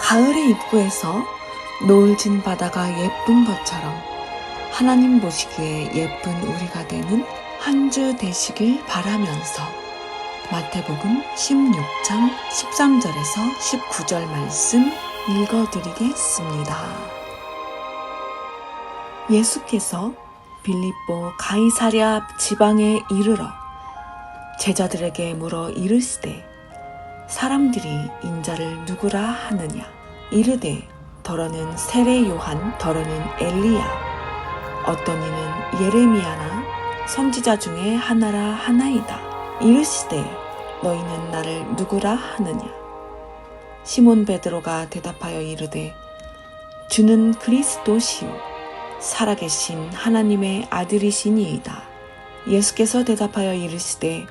가을의 입구에서 노을 진 바다가 예쁜 것처럼 하나님 보시기에 예쁜 우리가 되는 한 주 되시길 바라면서 마태복음 16장 13절에서 19절 말씀 읽어드리겠습니다. 예수께서 빌립보 가이사랴 앞 지방에 이르러 제자들에게 물어 이르시되 사람들이 인자를 누구라 하느냐? 이르되 더러는 세례 요한, 더러는 엘리야, 어떤 이는 예레미야나 선지자 중에 하나라 하나이다. 이르시되 너희는 나를 누구라 하느냐? 시몬 베드로가 대답하여 이르되 주는 그리스도시요 살아계신 하나님의 아들이시니이다. 예수께서 대답하여 이르시되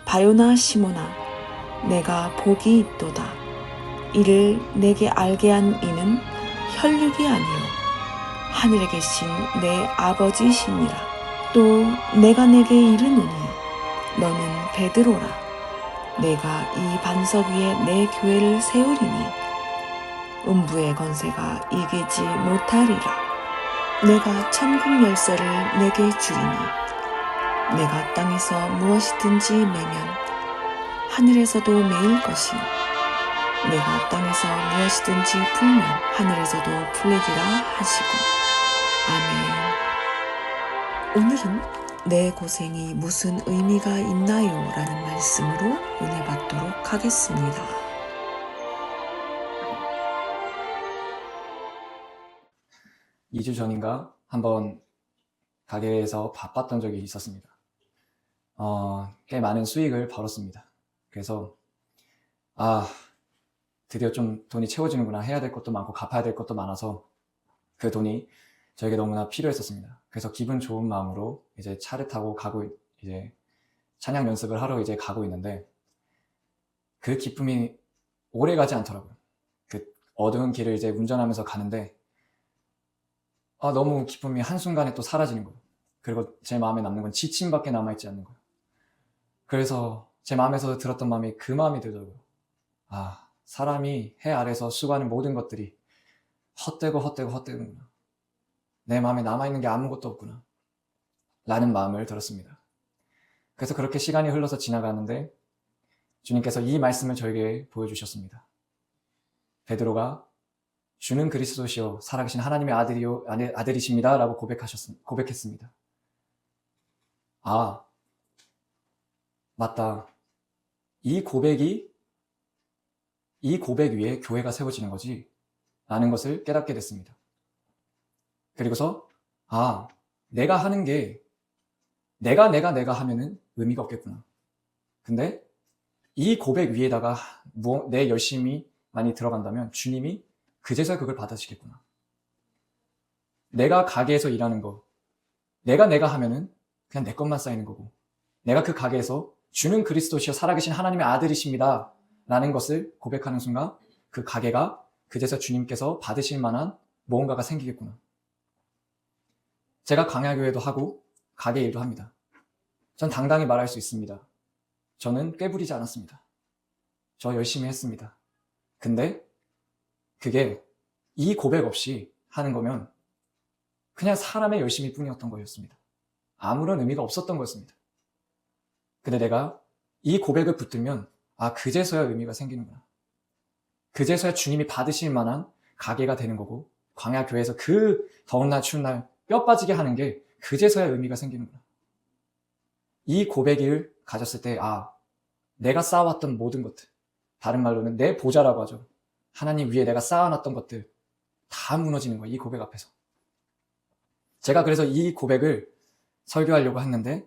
바요나 시몬아 내가 복이 있도다. 이를 내게 알게 한 이는 혈육이 아니요 하늘에 계신 내 아버지시니라. 또 내가 내게 이르노니 너는 베드로라. 내가 이 반석 위에 내 교회를 세우리니 음부의 권세가 이기지 못하리라. 내가 천국 열쇠를 내게 주리니 내가 땅에서 무엇이든지 매면 하늘에서도 매일 것이요 내가 땅에서 무엇이든지 풀면 하늘에서도 풀리리라 하시고. 아멘. 오늘은 내 고생이 무슨 의미가 있나요? 라는 말씀으로 은혜 받도록 하겠습니다. 이 주 전인가 한번 가게에서 바빴던 적이 있었습니다. 꽤 많은 수익을 벌었습니다. 그래서 드디어 좀 돈이 채워지는구나. 해야 될 것도 많고 갚아야 될 것도 많아서 그 돈이 저에게 너무나 필요했었습니다. 그래서 기분 좋은 마음으로 이제 차를 타고 이제 찬양 연습을 하러 이제 가고 있는데 그 기쁨이 오래 가지 않더라고요. 그 어두운 길을 이제 운전하면서 가는데 너무 기쁨이 한순간에 또 사라지는 거예요. 그리고 제 마음에 남는 건 지침밖에 남아있지 않는 거예요. 그래서 제 마음에서 들었던 마음이 그 마음이 들더라고요. 사람이 해 아래서 수고하는 모든 것들이 헛되구나. 내 마음에 남아있는 게 아무것도 없구나 라는 마음을 들었습니다. 그래서 그렇게 시간이 흘러서 지나가는데 주님께서 이 말씀을 저에게 보여주셨습니다. 베드로가 주는 그리스도시요 살아계신 하나님의 아들이십니다 라고 고백했습니다. 맞다. 이 고백 위에 교회가 세워지는 거지 라는 것을 깨닫게 됐습니다. 그리고서 내가 하는 게 내가 하면은 의미가 없겠구나. 근데 이 고백 위에다가 내 열심이 많이 들어간다면 주님이 그제서야 그걸 받아주시겠구나. 내가 가게에서 일하는 거 내가 하면은 그냥 내 것만 쌓이는 거고 내가 그 가게에서 주는 그리스도시여 살아계신 하나님의 아들이십니다 라는 것을 고백하는 순간 그 가게가 그제서 주님께서 받으실 만한 무언가가 생기겠구나. 제가 광야교회도 하고 가게 일도 합니다. 전 당당히 말할 수 있습니다. 저는 꾀부리지 않았습니다. 저 열심히 했습니다. 근데 그게 이 고백 없이 하는 거면 그냥 사람의 열심일 뿐이었던 거였습니다. 아무런 의미가 없었던 거였습니다. 근데 내가 이 고백을 붙들면 그제서야 의미가 생기는구나. 그제서야 주님이 받으실 만한 가게가 되는 거고 광야교회에서 그 더운 날 추운 날 뼈 빠지게 하는 게 그제서야 의미가 생기는구나. 이 고백을 가졌을 때 내가 쌓아왔던 모든 것들, 다른 말로는 내 보좌라고 하죠. 하나님 위에 내가 쌓아놨던 것들 다 무너지는 거예요. 이 고백 앞에서. 제가 그래서 이 고백을 설교하려고 했는데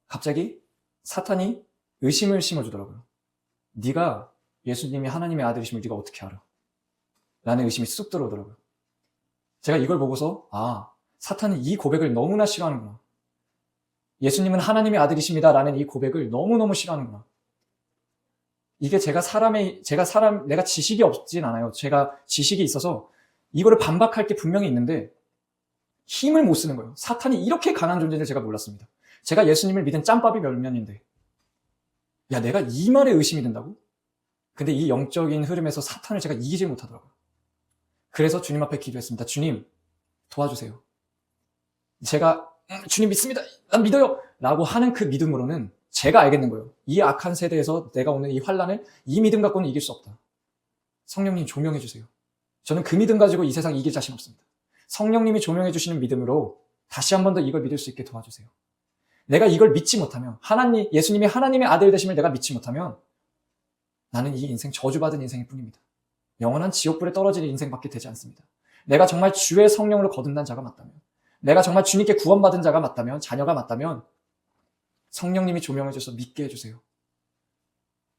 갑자기 사탄이 의심을 심어주더라고요. 네가 예수님이 하나님의 아들이심을 네가 어떻게 알아? 라는 의심이 쑥 들어오더라고요. 제가 이걸 보고서 사탄은 이 고백을 너무나 싫어하는구나. 예수님은 하나님의 아들이십니다 라는 이 고백을 너무너무 싫어하는구나. 이게 내가 지식이 없진 않아요. 제가 지식이 있어서 이거를 반박할 게 분명히 있는데 힘을 못 쓰는 거예요. 사탄이 이렇게 강한 존재인지 제가 몰랐습니다. 제가 예수님을 믿은 짬밥이 몇 년인데 내가 이 말에 의심이 된다고? 근데 이 영적인 흐름에서 사탄을 제가 이기지 못하더라고요. 그래서 주님 앞에 기도했습니다. 주님, 도와주세요. 제가 주님 믿습니다. 난 믿어요. 라고 하는 그 믿음으로는 제가 알겠는 거예요. 이 악한 세대에서 내가 오는 이 환란을 이 믿음 갖고는 이길 수 없다. 성령님 조명해 주세요. 저는 그 믿음 가지고 이 세상 이길 자신 없습니다. 성령님이 조명해 주시는 믿음으로 다시 한 번 더 이걸 믿을 수 있게 도와주세요. 내가 이걸 믿지 못하면, 예수님이 하나님의 아들 되심을 내가 믿지 못하면 나는 이 인생 저주받은 인생일 뿐입니다. 영원한 지옥불에 떨어질 인생밖에 되지 않습니다. 내가 정말 주의 성령으로 거듭난 자가 맞다면, 내가 정말 주님께 구원받은 자가 맞다면, 자녀가 맞다면 성령님이 조명해 줘서 믿게 해주세요.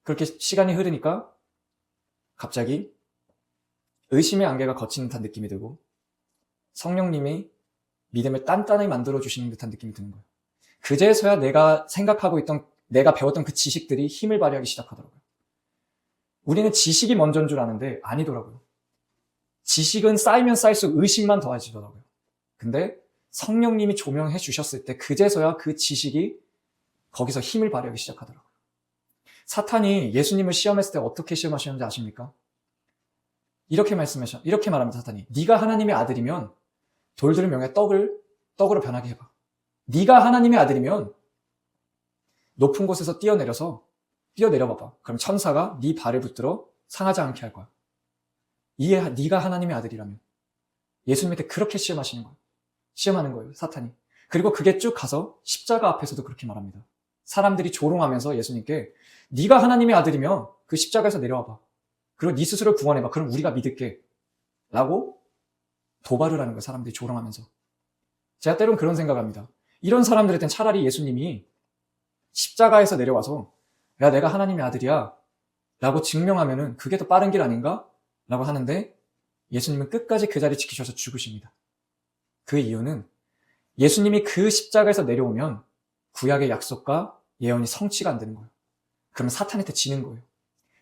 그렇게 시간이 흐르니까 갑자기 의심의 안개가 거치는 듯한 느낌이 들고 성령님이 믿음을 단단하게 만들어주시는 듯한 느낌이 드는 거예요. 그제서야 내가 생각하고 있던, 내가 배웠던 그 지식들이 힘을 발휘하기 시작하더라고요. 우리는 지식이 먼저인 줄 아는데 아니더라고요. 지식은 쌓이면 쌓일수록 의심만 더해지더라고요. 근데 성령님이 조명해 주셨을 때 그제서야 그 지식이 거기서 힘을 발휘하기 시작하더라고요. 사탄이 예수님을 시험했을 때 어떻게 시험하셨는지 아십니까? 이렇게 말합니다. 사탄이. 네가 하나님의 아들이면 돌들을 명해 떡으로 변하게 해봐. 네가 하나님의 아들이면 높은 곳에서 뛰어내려봐봐. 그럼 천사가 네 발을 붙들어 상하지 않게 할 거야. 네가 하나님의 아들이라면. 예수님한테 그렇게 시험하는 거예요, 사탄이. 그리고 그게 쭉 가서 십자가 앞에서도 그렇게 말합니다. 사람들이 조롱하면서 예수님께 네가 하나님의 아들이면 그 십자가에서 내려와봐. 그리고 네 스스로를 구원해봐. 그럼 우리가 믿을게. 라고 도발을 하는 거예요, 사람들이 조롱하면서. 제가 때론 그런 생각합니다. 이런 사람들한테는 차라리 예수님이 십자가에서 내려와서 야, 내가 하나님의 아들이야 라고 증명하면은 그게 더 빠른 길 아닌가? 라고 하는데 예수님은 끝까지 그 자리 지키셔서 죽으십니다. 그 이유는 예수님이 그 십자가에서 내려오면 구약의 약속과 예언이 성취가 안 되는 거예요. 그러면 사탄한테 지는 거예요.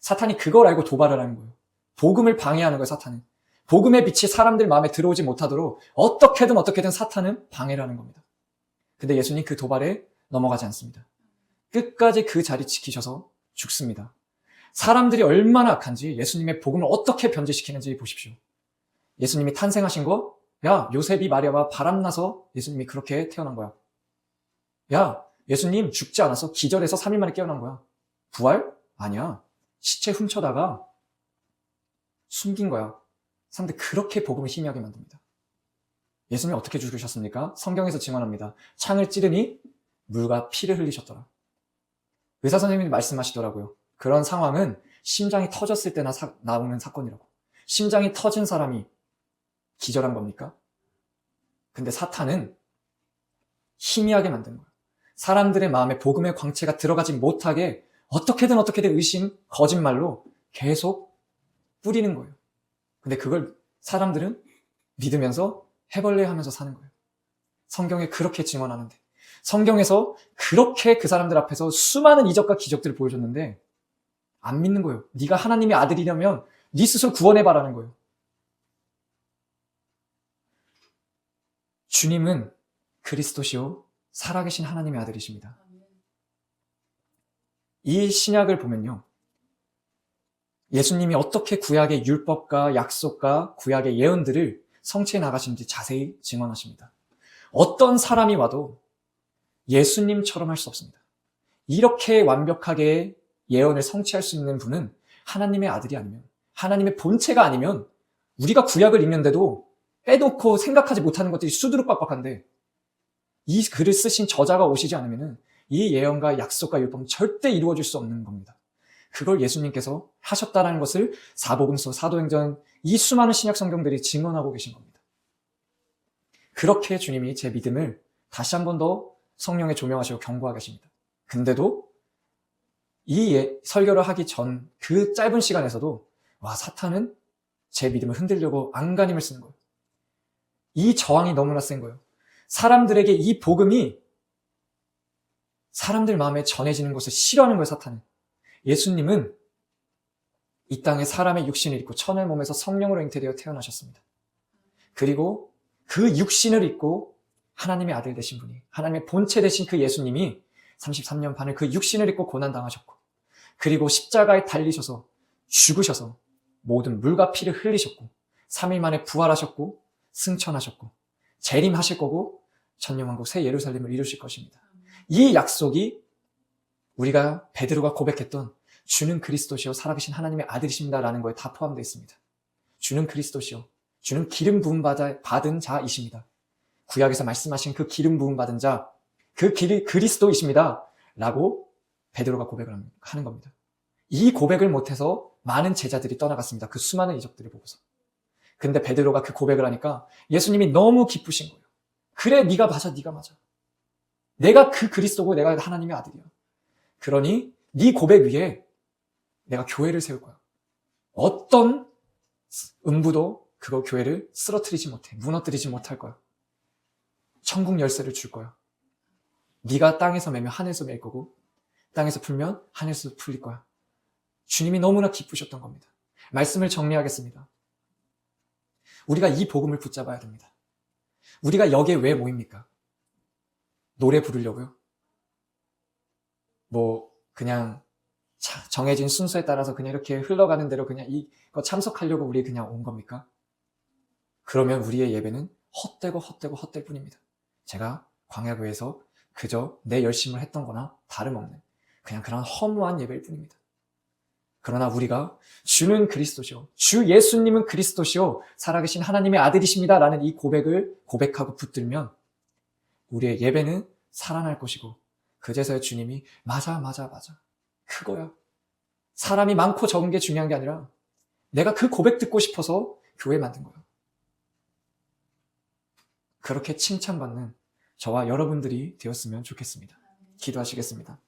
사탄이 그걸 알고 도발을 하는 거예요. 복음을 방해하는 거예요, 사탄은. 복음의 빛이 사람들 마음에 들어오지 못하도록 어떻게든 사탄은 방해를 하는 겁니다. 근데 예수님 그 도발에 넘어가지 않습니다. 끝까지 그 자리 지키셔서 죽습니다. 사람들이 얼마나 악한지 예수님의 복음을 어떻게 변질시키는지 보십시오. 예수님이 탄생하신 거, 야, 요셉이 마리아와 바람나서 예수님이 그렇게 태어난 거야. 야, 예수님 죽지 않았어. 기절해서 3일 만에 깨어난 거야. 부활? 아니야. 시체 훔쳐다가 숨긴 거야. 사람들 그렇게 복음을 희미하게 만듭니다. 예수님이 어떻게 죽으셨습니까? 성경에서 증언합니다. 창을 찌르니 물과 피를 흘리셨더라. 의사 선생님이 말씀하시더라고요. 그런 상황은 심장이 터졌을 때나 나오는 사건이라고. 심장이 터진 사람이 기절한 겁니까? 근데 사탄은 희미하게 만드는 거예요. 사람들의 마음에 복음의 광채가 들어가지 못하게 어떻게든 의심, 거짓말로 계속 뿌리는 거예요. 근데 그걸 사람들은 믿으면서 해벌레 하면서 사는 거예요. 성경에 그렇게 증언하는데, 성경에서 그렇게 그 사람들 앞에서 수많은 이적과 기적들을 보여줬는데 안 믿는 거예요. 네가 하나님의 아들이라면 네 스스로 구원해봐라는 거예요. 주님은 그리스도시요 살아계신 하나님의 아들이십니다. 이 신약을 보면요, 예수님이 어떻게 구약의 율법과 약속과 구약의 예언들을 성취해 나가시는지 자세히 증언하십니다. 어떤 사람이 와도 예수님처럼 할 수 없습니다. 이렇게 완벽하게 예언을 성취할 수 있는 분은 하나님의 아들이 아니면, 하나님의 본체가 아니면 우리가 구약을 읽는데도 빼놓고 생각하지 못하는 것들이 수두룩박박한데 이 글을 쓰신 저자가 오시지 않으면 이 예언과 약속과 율법은 절대 이루어질 수 없는 겁니다. 그걸 예수님께서 하셨다는 것을 사복음서, 사도행전, 이 수많은 신약 성경들이 증언하고 계신 겁니다. 그렇게 주님이 제 믿음을 다시 한 번 더 성령에 조명하시고 경고하고 계십니다. 근데도 이 설교를 하기 전 그 짧은 시간에서도 사탄은 제 믿음을 흔들려고 안간힘을 쓰는 거예요. 이 저항이 너무나 센 거예요. 사람들에게 이 복음이 사람들 마음에 전해지는 것을 싫어하는 거예요, 사탄은. 예수님은 이 땅에 사람의 육신을 입고 천의 몸에서 성령으로 잉태되어 태어나셨습니다. 그리고 그 육신을 입고 하나님의 아들 되신 분이, 하나님의 본체 되신 그 예수님이 33년 반을 그 육신을 입고 고난당하셨고, 그리고 십자가에 달리셔서 죽으셔서 모든 물과 피를 흘리셨고 3일 만에 부활하셨고 승천하셨고 재림하실 거고 천년왕국 새 예루살렘을 이루실 것입니다. 이 약속이 우리가 베드로가 고백했던 주는 그리스도시요 살아계신 하나님의 아들이십니다라는 거에 다 포함되어 있습니다. 주는 그리스도시요, 주는 기름 부음 받은 자이십니다. 구약에서 말씀하신 그 기름 부음 받은 자, 그 길이 그리스도이십니다 라고 베드로가 고백을 하는 겁니다. 이 고백을 못해서 많은 제자들이 떠나갔습니다. 그 수많은 이적들을 보고서. 근데 베드로가 그 고백을 하니까 예수님이 너무 기쁘신 거예요. 그래, 네가 맞아, 네가 맞아. 내가 그 그리스도고 내가 하나님의 아들이야. 그러니 네 고백 위에 내가 교회를 세울 거야. 어떤 음부도 그거 교회를 쓰러뜨리지 못해, 무너뜨리지 못할 거야. 천국 열쇠를 줄 거야. 네가 땅에서 매면 하늘에서 맬 거고 땅에서 풀면 하늘에서 풀릴 거야. 주님이 너무나 기쁘셨던 겁니다. 말씀을 정리하겠습니다. 우리가 이 복음을 붙잡아야 됩니다. 우리가 여기에 왜 모입니까? 노래 부르려고요? 그냥 정해진 순서에 따라서 그냥 이렇게 흘러가는 대로 그냥 이거 참석하려고 우리 그냥 온 겁니까? 그러면 우리의 예배는 헛될 뿐입니다. 제가 광야교회에서 그저 내 열심을 했던 거나 다름없는 그냥 그런 허무한 예배일 뿐입니다. 그러나 우리가 주는 그리스도시요, 주 예수님은 그리스도시요 살아계신 하나님의 아들이십니다 라는 이 고백을 고백하고 붙들면 우리의 예배는 살아날 것이고 그제서야 주님이 맞아 그거야. 사람이 많고 적은 게 중요한 게 아니라 내가 그 고백 듣고 싶어서 교회 만든 거야. 그렇게 칭찬받는 저와 여러분들이 되었으면 좋겠습니다. 기도하시겠습니다.